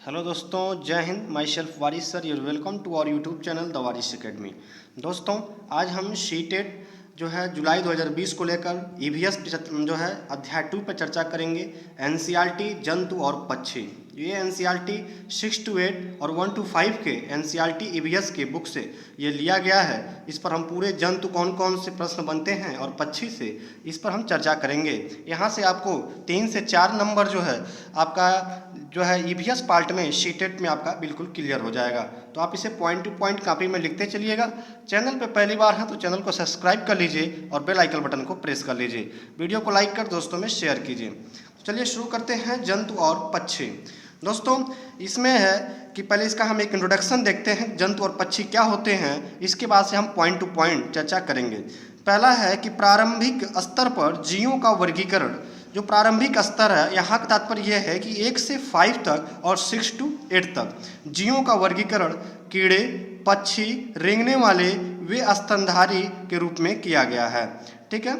Hello दोस्तों, जय हिंद। Myself Waris sir, you're welcome to our YouTube channel the Waris Academy. दोस्तों, आज हम शीटेट जो है जुलाई 2020 को लेकर ईवीएस जो है अध्याय 2 पर चर्चा करेंगे। एनसीईआरटी जंतु और पक्षी, ये एनसीईआरटी 6 to 8 और 1 to 5 के एनसीईआरटी ईवीएस के बुक से ये लिया गया है। इस पर हम पूरे जंतु कौन कौन से प्रश्न बनते हैं और पक्षी से इस पर हम चर्चा करेंगे। यहाँ से आपको 3 से 4 नंबर जो है आपका जो है ईवीएस पार्ट में शीटेट में आपका बिल्कुल क्लियर हो जाएगा। तो आप इसे पॉइंट टू पॉइंट कॉपी में लिखते चलिएगा। चैनल पे पहली बार है तो चैनल को सब्सक्राइब कर लीजिए और बेल आइकन बटन को प्रेस कर लीजिए। वीडियो को लाइक कर दोस्तों में शेयर कीजिए। चलिए शुरू करते हैं जंतु और पक्षी। दोस्तों, इसमें है कि पहले इसका हम एक इंट्रोडक्शन देखते हैं, जंतु और पक्षी क्या होते हैं। इसके बाद से हम पॉइंट टू पॉइंट चर्चा करेंगे। पहला है कि प्रारंभिक स्तर पर जीवों का वर्गीकरण। जो प्रारंभिक स्तर है, यहाँ का तात्पर्य यह है कि 1 से 5 तक और 6 to 8 तक जीवों का वर्गीकरण कीड़े, पक्षी, रेंगने वाले वे स्तनधारी के रूप में किया गया है। ठीक है,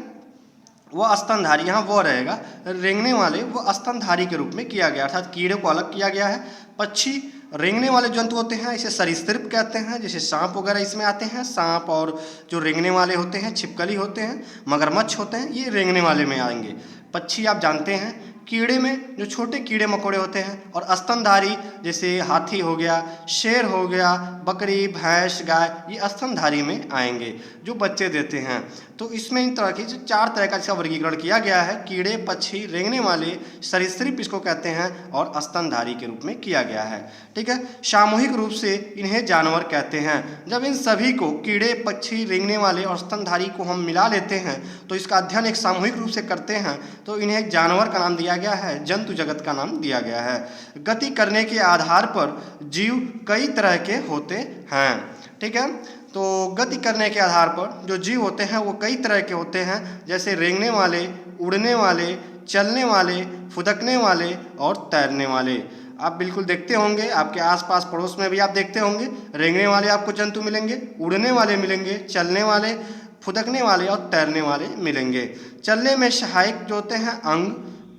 वह स्तनधारी, यहाँ वो रहेगा, रेंगने वाले वो स्तनधारी के रूप में किया गया, अर्थात कीड़े को अलग किया गया है। पक्षी रेंगने वाले जंतु होते हैं, इसे सरीसृप कहते हैं, जैसे सांप वगैरह इसमें आते हैं। सांप और जो रेंगने वाले होते हैं, छिपकली होते हैं, मगरमच्छ होते हैं, ये रेंगने वाले में आएंगे। पक्षी आप जानते हैं, कीड़े में जो छोटे कीड़े मकोड़े होते हैं, और स्तनधारी जैसे हाथी हो गया, शेर हो गया, बकरी, भैंस, गाय, ये स्तनधारी में आएंगे जो बच्चे देते हैं। तो इसमें इन तरह की जो 4 तरह का इसका वर्गीकरण किया गया है। कीड़े, पक्षी, रेंगने वाले, सरीसृप इसको कहते हैं, और स्तनधारी के रूप में किया गया है। ठीक है, सामूहिक रूप से इन्हें जानवर कहते हैं। जब इन सभी को, कीड़े, पक्षी, रेंगने वाले और स्तनधारी को हम मिला लेते हैं तो इसका अध्ययन एक सामूहिक रूप से करते हैं, तो इन्हें एक जानवर का नाम दिया गया है, जंतु जगत का नाम दिया गया है। गति करने के आधार पर जीव कई तरह के होते हैं। ठीक है, तो गति करने के आधार पर जो जीव होते हैं वो कई तरह के होते हैं, जैसे रेंगने वाले, उड़ने वाले, चलने वाले, फुदकने वाले और तैरने वाले। आप बिल्कुल देखते होंगे, आपके आसपास पड़ोस में भी आप देखते होंगे, रेंगने वाले आपको जंतु मिलेंगे, उड़ने वाले मिलेंगे, चलने वाले, फुदकने वाले और तैरने वाले मिलेंगे। चलने में सहायक जो होते हैं अंग,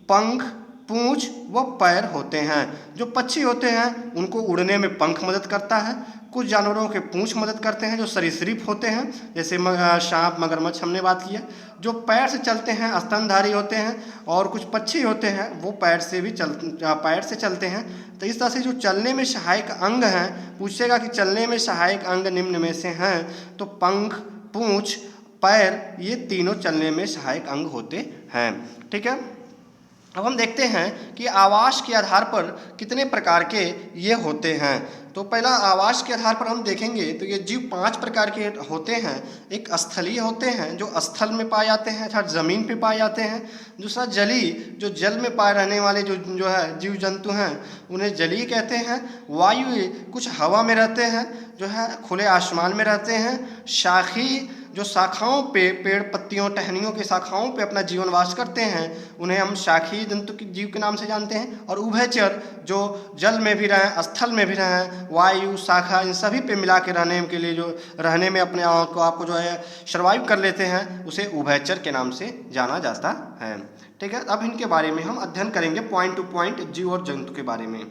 पंख, पूंछ व पैर होते हैं। जो पक्षी होते हैं उनको उड़ने में पंख मदद करता है। कुछ जानवरों के पूंछ मदद करते हैं जो सरीसृप होते हैं, जैसे सांप, मगरमच्छ हमने बात किया। जो पैर से चलते हैं स्तनधारी होते हैं, और कुछ पक्षी होते हैं वो पैर से चलते हैं। तो इस तरह से जो चलने में सहायक अंग हैं, पूछेगा कि चलने में सहायक अंग निम्न में से हैं, तो पंख, पूंछ, पैर, ये तीनों चलने में सहायक अंग होते हैं। ठीक है, अब हम देखते हैं कि आवास के आधार पर कितने प्रकार के ये होते हैं। तो पहला आवास के आधार पर हम देखेंगे तो ये जीव 5 प्रकार के होते हैं। एक स्थलीय होते हैं जो स्थल में पाए जाते हैं, अर्थात ज़मीन पे पाए जाते हैं। दूसरा जलीय, जो जल में पाए रहने वाले जो है जीव जंतु हैं उन्हें जलीय कहते हैं। वायु, कुछ हवा में रहते हैं, जो है खुले आसमान में रहते हैं। शाखी, जो शाखाओं पे, पेड़ पत्तियों, टहनियों की शाखाओं पे अपना जीवन वास करते हैं, उन्हें हम शाखी जंतु के जीव के नाम से जानते हैं। और उभयचर, जो जल में भी रहें, स्थल में भी रहें, वायु, शाखा, इन सभी पे मिला के रहने के लिए, जो रहने में अपने आपको जो है सर्वाइव कर लेते हैं, उसे उभयचर के नाम से जाना जाता है। ठीक है, अब इनके बारे में हम अध्ययन करेंगे पॉइंट टू पॉइंट जीव और जंतु के बारे में।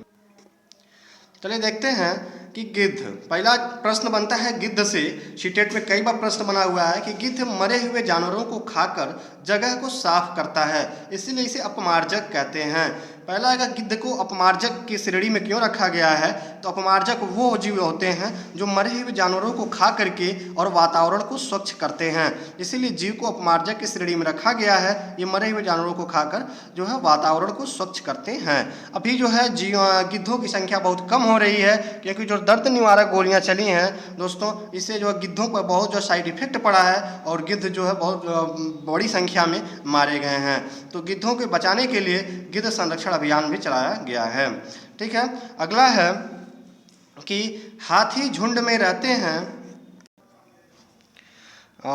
चलिए देखते हैं कि गिद्ध, पहला प्रश्न बनता है गिद्ध से। शीटेट में कई बार प्रश्न बना हुआ है कि गिद्ध मरे हुए जानवरों को खाकर जगह को साफ करता है, इसीलिए इसे अपमार्जक कहते हैं। पहला है गिद्ध को अपमार्जक की श्रेणी में क्यों रखा गया है, तो अपमार्जक वो जीव होते हैं जो मरे हुए जानवरों को खा करके और वातावरण को स्वच्छ करते हैं, इसीलिए जीव को अपमार्जक की श्रेणी में रखा गया है। ये मरे हुए जानवरों को खाकर जो है वातावरण को स्वच्छ करते हैं। अभी जो है गिद्धों की संख्या बहुत कम हो रही है, क्योंकि जो दर्द निवारक गोलियां चली हैं दोस्तों, इससे जो गिद्धों पर बहुत जो साइड इफेक्ट पड़ा है, और गिद्ध जो है बहुत बड़ी संख्या में मारे गए हैं। तो गिद्धों के बचाने के लिए गिद्ध संरक्षण अभियान भी चलाया गया है। ठीक है, अगला है कि हाथी झुंड में रहते हैं।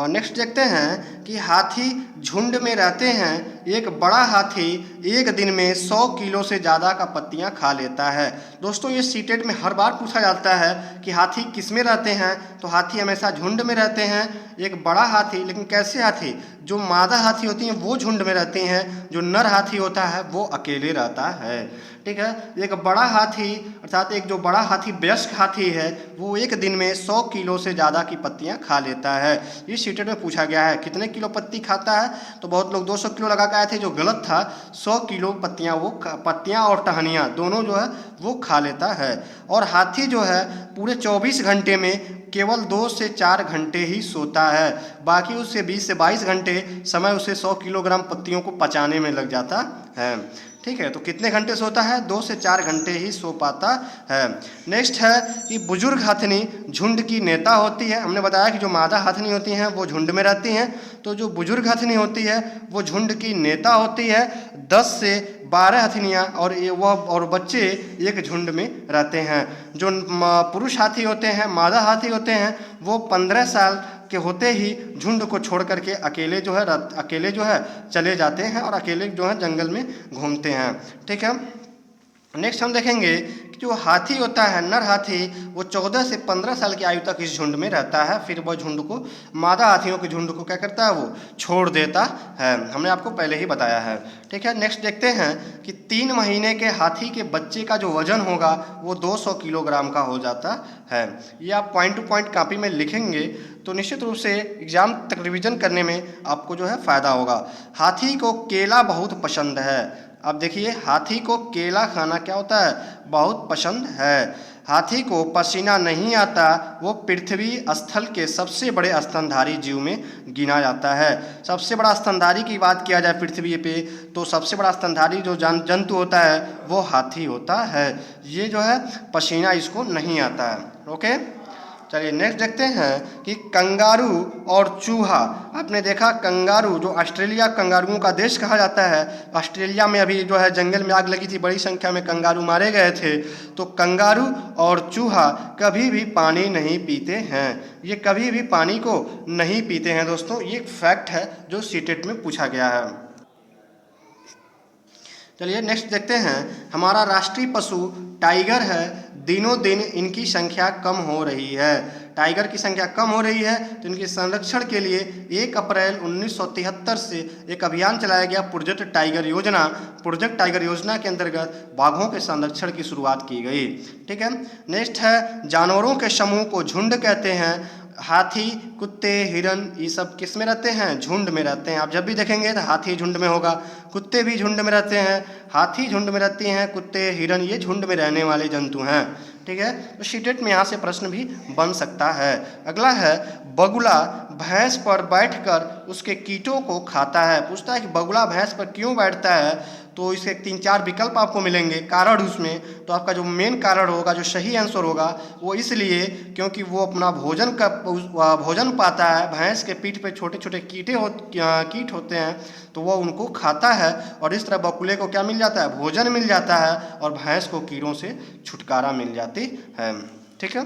नेक्स्ट देखते हैं कि हाथी झुंड में रहते हैं एक बड़ा हाथी एक दिन में 100 किलो से ज़्यादा का पत्तियां खा लेता है। दोस्तों ये सीटेट में हर बार पूछा जाता है कि हाथी किस में रहते हैं, तो हाथी हमेशा झुंड में रहते हैं। एक बड़ा हाथी, लेकिन कैसे हाथी? जो मादा हाथी होती हैं वो झुंड में रहती हैं, जो नर हाथी होता है वो अकेले रहता है। ठीक है, एक बड़ा हाथी अर्थात एक जो बड़ा हाथी वयस्क हाथी है वो एक दिन में 100 किलो से ज़्यादा की पत्तियां खा लेता है। ये सीटेट में पूछा गया है कितने किलो पत्ती खाता है, तो बहुत लोग 200 किलो लगा के आए थे, जो गलत था। 100 किलो पत्तियां और टहनियाँ दोनों जो है वो खा लेता है। और हाथी जो है पूरे 24 घंटे में केवल 2 से 4 घंटे ही सोता है, बाकी उससे 20 से 22 घंटे समय उसे 100 किलोग्राम पत्तियों को पचाने में लग जाता है। ठीक है, तो कितने घंटे सोता है? 2 से 4 घंटे ही सो पाता है। नेक्स्ट है कि बुजुर्ग हथनी झुंड की नेता होती है। हमने बताया कि जो मादा हथनी होती हैं वो झुंड में रहती हैं, तो जो बुजुर्ग हथनी होती है वो झुंड की नेता होती है। 10 से 12 हथनियाँ और बच्चे एक झुंड में रहते हैं। जो पुरुष हाथी होते हैं, मादा हाथी होते हैं, वो 15 साल के होते ही झुंड को छोड़ करके अकेले जो है चले जाते हैं और अकेले जो है जंगल में घूमते हैं। ठीक है, नेक्स्ट हम देखेंगे कि जो हाथी होता है, नर हाथी, वो 14 से 15 साल की आयु तक इस झुंड में रहता है। फिर वह झुंड को, मादा हाथियों के झुंड को क्या करता है? वो छोड़ देता है। हमने आपको पहले ही बताया है। ठीक है, नेक्स्ट देखते हैं कि 3 महीने के हाथी के बच्चे का जो वजन होगा वो 200 किलोग्राम का हो जाता है। ये आप पॉइंट टू पॉइंट कॉपी में लिखेंगे तो निश्चित रूप से एग्जाम तक रिवीजन करने में आपको जो है फ़ायदा होगा। हाथी को केला बहुत पसंद है। अब देखिए, हाथी को केला खाना क्या होता है? बहुत पसंद है। हाथी को पसीना नहीं आता, वो पृथ्वी स्थल के सबसे बड़े स्तनधारी जीव में गिना जाता है। सबसे बड़ा स्तनधारी की बात किया जाए पृथ्वी पे तो सबसे बड़ा स्तनधारी जो जंतु होता है वो हाथी होता है। ये जो है पसीना इसको नहीं आता है। ओके, चलिए नेक्स्ट देखते हैं कि कंगारू और चूहा। आपने देखा कंगारू, जो ऑस्ट्रेलिया कंगारुओं का देश कहा जाता है, ऑस्ट्रेलिया में अभी जो है जंगल में आग लगी थी, बड़ी संख्या में कंगारू मारे गए थे। तो कंगारू और चूहा कभी भी पानी नहीं पीते हैं। ये कभी भी पानी को नहीं पीते हैं दोस्तों। ये एक फैक्ट है जो सीटेट में पूछा गया है। चलिए नेक्स्ट देखते हैं, हमारा राष्ट्रीय पशु टाइगर है। दिनों दिन इनकी संख्या कम हो रही है। टाइगर की संख्या कम हो रही है, तो इनके संरक्षण के लिए 1 अप्रैल 1973 से एक अभियान चलाया गया, प्रोजेक्ट टाइगर योजना। प्रोजेक्ट टाइगर योजना के अंतर्गत बाघों के संरक्षण की शुरुआत की गई। ठीक है, नेक्स्ट है जानवरों के समूह को झुंड कहते हैं। हाथी, कुत्ते, हिरन, ये सब किस में रहते हैं? झुंड में रहते हैं। आप जब भी देखेंगे तो हाथी झुंड में होगा, कुत्ते भी झुंड में रहते हैं। हाथी झुंड में रहते हैं, कुत्ते, हिरन ये झुंड में रहने वाले जंतु हैं। ठीक है, तो सीटेट में यहाँ से प्रश्न भी बन सकता है। अगला है, बगुला भैंस पर बैठकर उसके कीटों को खाता है। पूछता है कि बगुला भैंस पर क्यों बैठता है, तो इसके 3-4 विकल्प आपको मिलेंगे कारण उसमें। तो आपका जो मेन कारण होगा, जो सही आंसर होगा, वो इसलिए क्योंकि वो अपना भोजन पाता है। भैंस के पीठ पे छोटे छोटे कीट होते हैं, तो वो उनको खाता है और इस तरह बगुले को क्या मिल जाता है? भोजन मिल जाता है और भैंस को कीड़ों से छुटकारा मिल जाती है। ठीक है,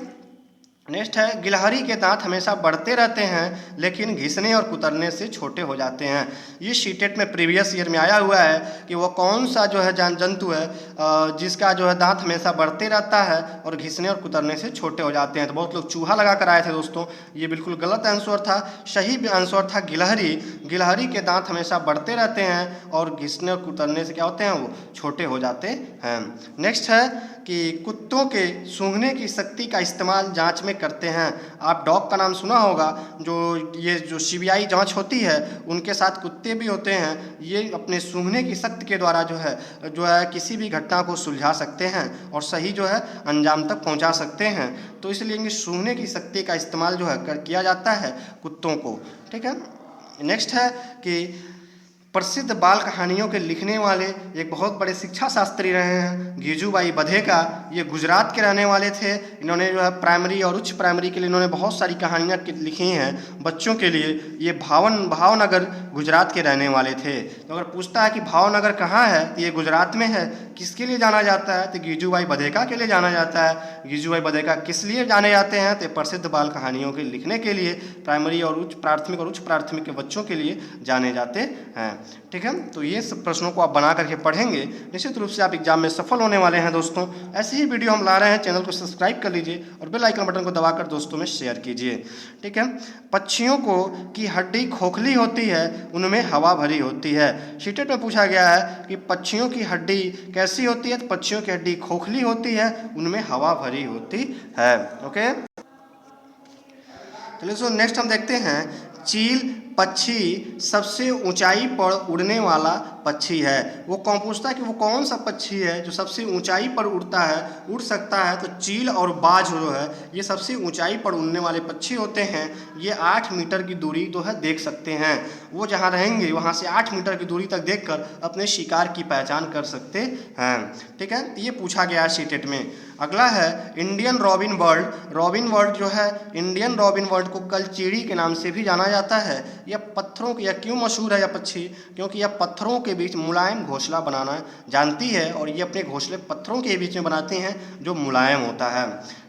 नेक्स्ट है, गिलहरी के दांत हमेशा बढ़ते रहते हैं लेकिन घिसने और कुतरने से छोटे हो जाते हैं। ये सीटेट में प्रीवियस ईयर में आया हुआ है कि वो कौन सा जो है जंतु है जिसका जो है दांत हमेशा बढ़ते रहता है और घिसने और कुतरने से छोटे हो जाते हैं। तो बहुत लोग चूहा लगा कर आए थे दोस्तों, ये बिल्कुल गलत आंसर था। सही आंसर था गिलहरी। गिलहरी के दांत हमेशा बढ़ते रहते हैं और घिसने और कुतरने से क्या होते हैं? वो छोटे हो जाते हैं। नेक्स्ट है कि कुत्तों के सूंघने की शक्ति का इस्तेमाल जांच में करते हैं। आप डॉग का नाम सुना होगा, जो सीबीआई जांच होती है उनके साथ कुत्ते भी होते हैं। ये अपने सूंघने की शक्ति के द्वारा जो है किसी भी घटना को सुलझा सकते हैं और सही जो है अंजाम तक पहुंचा सकते हैं। तो इसलिए इनकी सूंघने की शक्ति का इस्तेमाल जो है किया जाता है कुत्तों को। ठीक है, नेक्स्ट है कि प्रसिद्ध बाल कहानियों के लिखने वाले एक बहुत बड़े शिक्षा शास्त्री रहे हैं गीजूबाई बधेका। ये गुजरात के रहने वाले थे। इन्होंने जो है प्राइमरी और उच्च प्राइमरी के लिए इन्होंने बहुत सारी कहानियाँ लिखी हैं बच्चों के लिए। ये भावनगर गुजरात के रहने वाले थे। तो अगर पूछता है कि भावनगर कहाँ है, तो ये गुजरात में है। किसके लिए जाना जाता है? तो गीजूबाई बधेका के लिए जाना जाता है। गीजूबाई बधेका किस लिए जाने जाते हैं? तो प्रसिद्ध बाल कहानियों के लिखने के लिए, प्राइमरी और उच्च प्राथमिक के बच्चों के लिए जाने जाते हैं। ठीक है। तो ये सब प्रश्नों को आप बना करके पढ़ेंगे, निश्चित रूप से आप एग्जाम में सफल होने वाले हैं दोस्तों। ऐसे ही वीडियो हम ला रहे हैं, चैनल को सब्सक्राइब कर लीजिए और बेल आइकन बटन को दबाकर दोस्तों में शेयर कीजिए। ठीक है। पक्षियों को की हड्डी खोखली होती है, उनमें हवा भरी होती है। सीटेट में पूछा गया है कि पक्षियों की हड्डी कैसी होती है, तो पक्षियों की हड्डी खोखली होती है, उनमें हवा भरी होती है। ओके, चलिए सो नेक्स्ट हम देखते हैं, चील पक्षी सबसे ऊंचाई पर उड़ने वाला पक्षी है। वो कौन पूछता है कि वो कौन सा पक्षी है जो सबसे ऊंचाई पर उड़ता है, उड़ सकता है। तो चील और बाज जो है ये सबसे ऊंचाई पर उड़ने वाले पक्षी होते हैं। ये 8 मीटर की दूरी तो है देख सकते हैं। वो जहाँ रहेंगे वहाँ से 8 मीटर की दूरी तक देखकर अपने शिकार की पहचान कर सकते हैं। ठीक है, ये पूछा गया है सीटेट में। अगला है Indian robin bird. Robin bird जो है, इंडियन रॉबिन बर्ड को कलचीड़ी के नाम से भी जाना जाता है। यह पत्थरों की, यह क्यों मशहूर है यह पक्षी, क्योंकि यह पत्थरों के बीच मुलायम घोंसला बनाना जानती है और ये अपने घोंसले पत्थरों के बीच में बनाती हैं जो मुलायम होता है।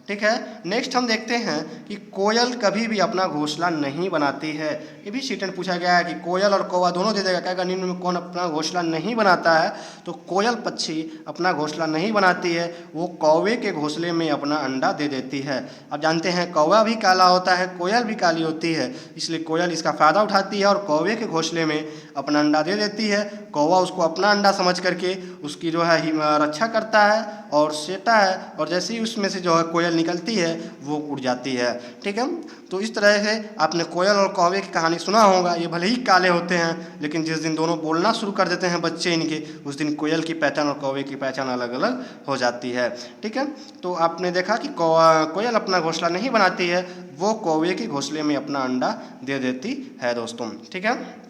ठीक है। नेक्स्ट हम देखते हैं कि कोयल कभी भी अपना घोंसला नहीं बनाती है। ये भी सीटेट पूछा गया है कि कोयल और कौवा दोनों दे देगा, क्या निम्न में कौन अपना घोंसला नहीं बनाता है। तो कोयल पक्षी अपना घोंसला नहीं बनाती है, वो कौवे के घोंसले में अपना अंडा दे देती है। अब जानते हैं कौवा भी काला होता है, कोयल भी काली होती है, इसलिए कोयल इसका फ़ायदा उठाती है और कौवे के घोंसले में अपना अंडा दे देती है। कौवा उसको अपना अंडा समझ करके उसकी जो है रक्षा करता है और सेता है, और जैसे ही उसमें से जो है कोयल निकलती है वो उड़ जाती है। ठीक है। तो इस तरह से आपने कोयल और कौवे की कहानी सुना होगा। ये भले ही काले होते हैं, लेकिन जिस दिन दोनों बोलना शुरू कर देते हैं बच्चे इनके, उस दिन कोयल की पहचान और कौवे की पहचान अलग अलग हो जाती है। ठीक है। तो आपने देखा कि कोयल अपना घोंसला नहीं बनाती है, वो कौवे के घोंसले में अपना अंडा दे देती है दोस्तों। ठीक है।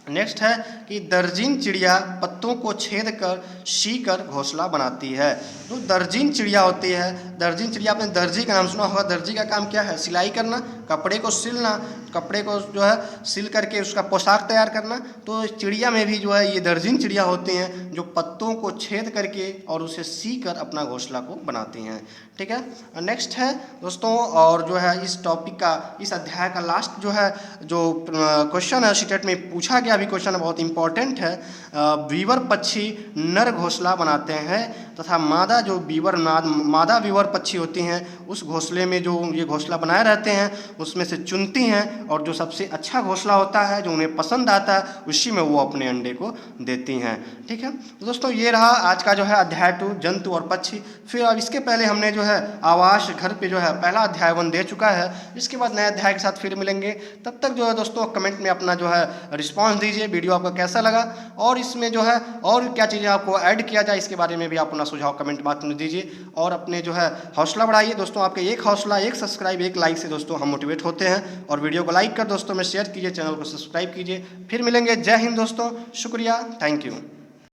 नेक्स्ट है कि दर्जन चिड़िया पत्तों को छेद कर सीकर घोंसला बनाती है। तो दर्जन चिड़िया होती है। दर्जन चिड़िया, आपने दर्जी का नाम सुना होगा। दर्जी का काम क्या है? सिलाई करना, कपड़े को सिलना, कपड़े को जो है सिल करके उसका पोशाक तैयार करना। तो चिड़िया में भी जो है ये दर्जन चिड़िया होती हैं जो पत्तों को छेद करके और उसे सी कर अपना घोंसला को बनाती हैं। ठीक है। नेक्स्ट है दोस्तों, और जो है इस टॉपिक का, इस अध्याय का लास्ट जो है जो क्वेश्चन है सीटेट में पूछा गया, भी क्वेश्चन बहुत इंपॉर्टेंट है। वीवर पक्षी नर घोंसला बनाते हैं तथा मादा जो मादा वीवर पक्षी होती हैं उस घोंसले में जो ये घोंसला बनाए रहते हैं उसमें से चुनती हैं, और जो सबसे अच्छा घोंसला होता है जो उन्हें पसंद आता है उसी में वो अपने अंडे को देती हैं। ठीक है। तो दोस्तों ये रहा आज का जो है अध्याय 2 जंतु और पक्षी। फिर अब इसके पहले हमने जो है आवास घर पे जो है पहला अध्याय 1 दे चुका है। इसके बाद नए अध्याय के साथ फिर मिलेंगे। तब तक जो है दोस्तों कमेंट में अपना जो है रिस्पांस दीजिए, वीडियो आपका कैसा लगा और इसमें जो है और क्या चीज़ें आपको ऐड किया जाए इसके बारे में भी आप अपना सुझाव कमेंट बॉक्स में दीजिए। और अपने जो है हौसला बढ़ाइए दोस्तों। आपके एक हौसला, एक सब्सक्राइब, एक लाइक से दोस्तों हम मोटिवेट होते हैं। और वीडियो को लाइक कर दोस्तों में शेयर कीजिए, चैनल को सब्सक्राइब कीजिए। फिर मिलेंगे। जय हिंद दोस्तों, शुक्रिया, थैंक यू।